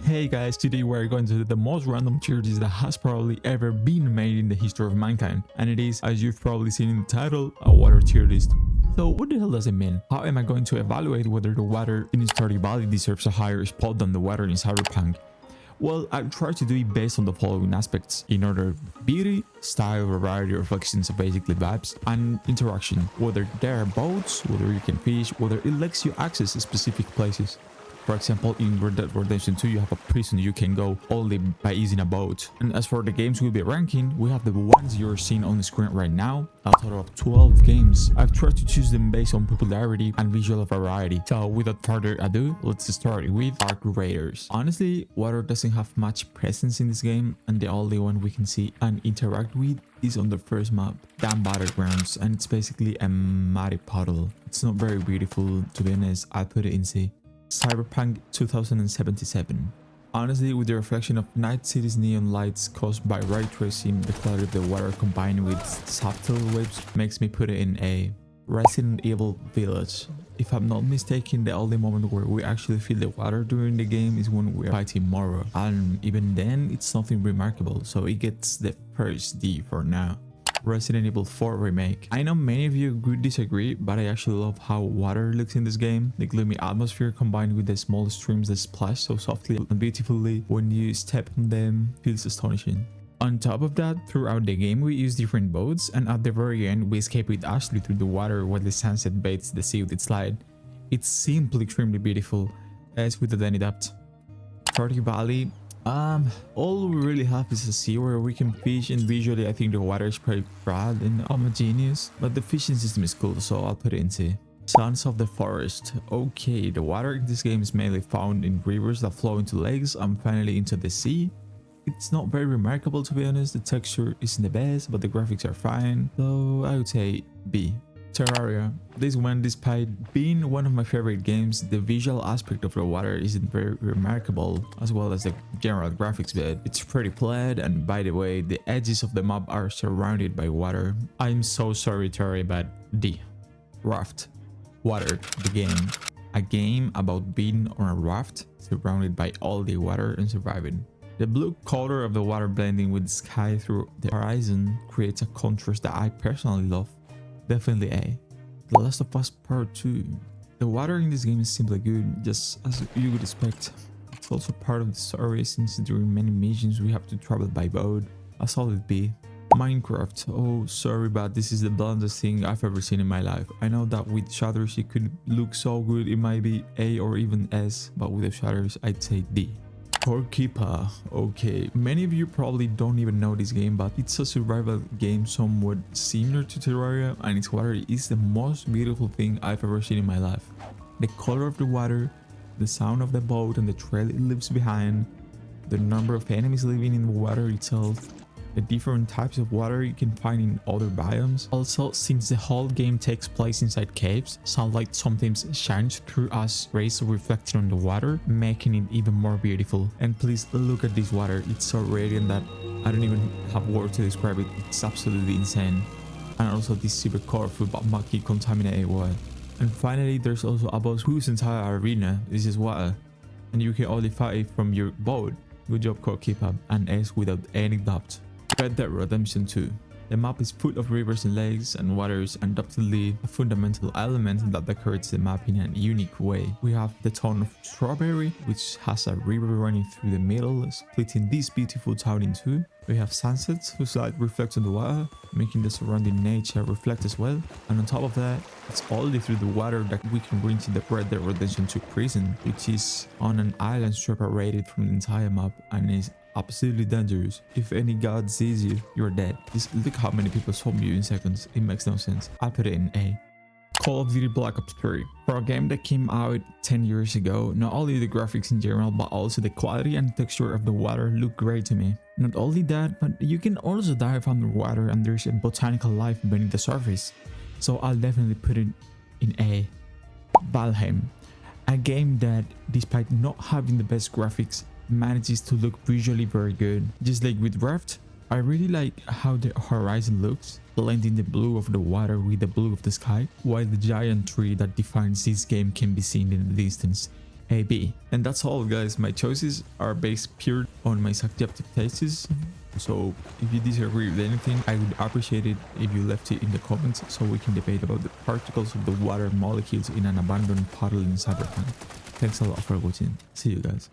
Hey guys, today we're going to do the most random tier list that has probably ever been made in the history of mankind, and it is, as you've probably seen in the title, a water tier list. So what the hell does it mean? How am I going to evaluate whether the water in Stardew Valley deserves a higher spot than the water in Cyberpunk? Well, I try to do it based on the following aspects: in order, beauty, style, variety, reflections, so basically vibes, and interaction. Whether there are boats, whether you can fish, whether it lets you access specific places. For example, in Red Dead Redemption 2, you have a prison you can go only by using a boat. And as for the games we'll be ranking, we have the ones you're seeing on the screen right now, a total of 12 games. I've tried to choose them based on popularity and visual variety. So without further ado, let's start with Ark Raiders. Honestly, water doesn't have much presence in this game, and the only one we can see and interact with is on the first map, Damn Battlegrounds, and it's basically a muddy puddle. It's not very beautiful, to be honest. I put it in C. Cyberpunk 2077. Honestly, with the reflection of Night City's neon lights caused by ray tracing, the quality of the water combined with subtle waves makes me put it in A. Resident Evil Village. If I'm not mistaken, the only moment where we actually feel the water during the game is when we're fighting Moro, and even then it's nothing remarkable, so it gets the first D for now. Resident Evil 4 Remake. I know many of you would disagree, but I actually love how water looks in this game. The gloomy atmosphere combined with the small streams that splash so softly and beautifully when you step on them feels astonishing. On top of that, throughout the game we use different boats, and at the very end we escape with Ashley through the water while the sunset bathes the sea with its light. It's simply extremely beautiful, as without any doubt. Stardew Valley. All we really have is a sea where we can fish, and visually I think the water is pretty broad and homogeneous, but the fishing system is cool, so I'll put it in C. Sons of the Forest. Okay, the water in this game is mainly found in rivers that flow into lakes and finally into the sea. It's not very remarkable, to be honest. The texture isn't the best, but the graphics are fine, so I would say B. Terraria. This one, despite being one of my favorite games, the visual aspect of the water isn't very remarkable, as well as the general graphics, but it's pretty flat, and by the way, the edges of the map are surrounded by water. I'm so sorry, Terraria, but D. Raft. Water, the game. A game about being on a raft, surrounded by all the water and surviving. The blue color of the water blending with the sky through the horizon creates a contrast that I personally love. Definitely A. The Last of Us Part 2. The water in this game is simply good, just as you would expect. It's also part of the story, since during many missions we have to travel by boat. A solid B. Minecraft. Oh, sorry, but this is the bluntest thing I've ever seen in my life. I know that with shaders it could look so good, it might be A or even S, but with the shaders I'd say D. Keeper. Okay, many of you probably don't even know this game, but it's a survival game somewhat similar to Terraria, and its water is the most beautiful thing I've ever seen in my life. The color of the water, the sound of the boat and the trail it leaves behind, the number of enemies living in the water itself, the different types of water you can find in other biomes. Also, since the whole game takes place inside caves, sunlight sometimes shines through as rays reflected on the water, making it even more beautiful. And please look at this water, it's so radiant that I don't even have words to describe it. It's absolutely insane. And also this super colorful but murky contaminated water. And finally, there's also a boss whose entire arena is just water, and you can only fight from your boat. Good job, Keeper, and S without any doubt. Red Dead Redemption 2. The map is full of rivers and lakes, and water is undoubtedly a fundamental element that decorates the map in a unique way. We have the town of Strawberry, which has a river running through the middle, splitting this beautiful town in two. We have sunsets whose light reflects on the water, making the surrounding nature reflect as well. And on top of that, it's only through the water that we can reach the Red Dead Redemption 2 prison, which is on an island separated from the entire map and is absolutely dangerous. If any god sees you, you're dead. Just look how many people saw you in seconds. It makes no sense. I put it in A. Call of Duty Black Ops 3. For a game that came out 10 years ago, not only the graphics in general, but also the quality and texture of the water look great to me. Not only that, but you can also dive underwater and there's a botanical life beneath the surface. So I'll definitely put it in A. Valheim. A game that, despite not having the best graphics, manages to look visually very good. Just like with Raft, I really like how the horizon looks, blending the blue of the water with the blue of the sky, while the giant tree that defines this game can be seen in the distance. A, B. And that's all, guys. My choices are based pure on my subjective tastes. So if you disagree with anything, I would appreciate it if you left it in the comments so we can debate about the particles of the water molecules in an abandoned puddle in Cyberpunk. Thanks a lot for watching. See you guys.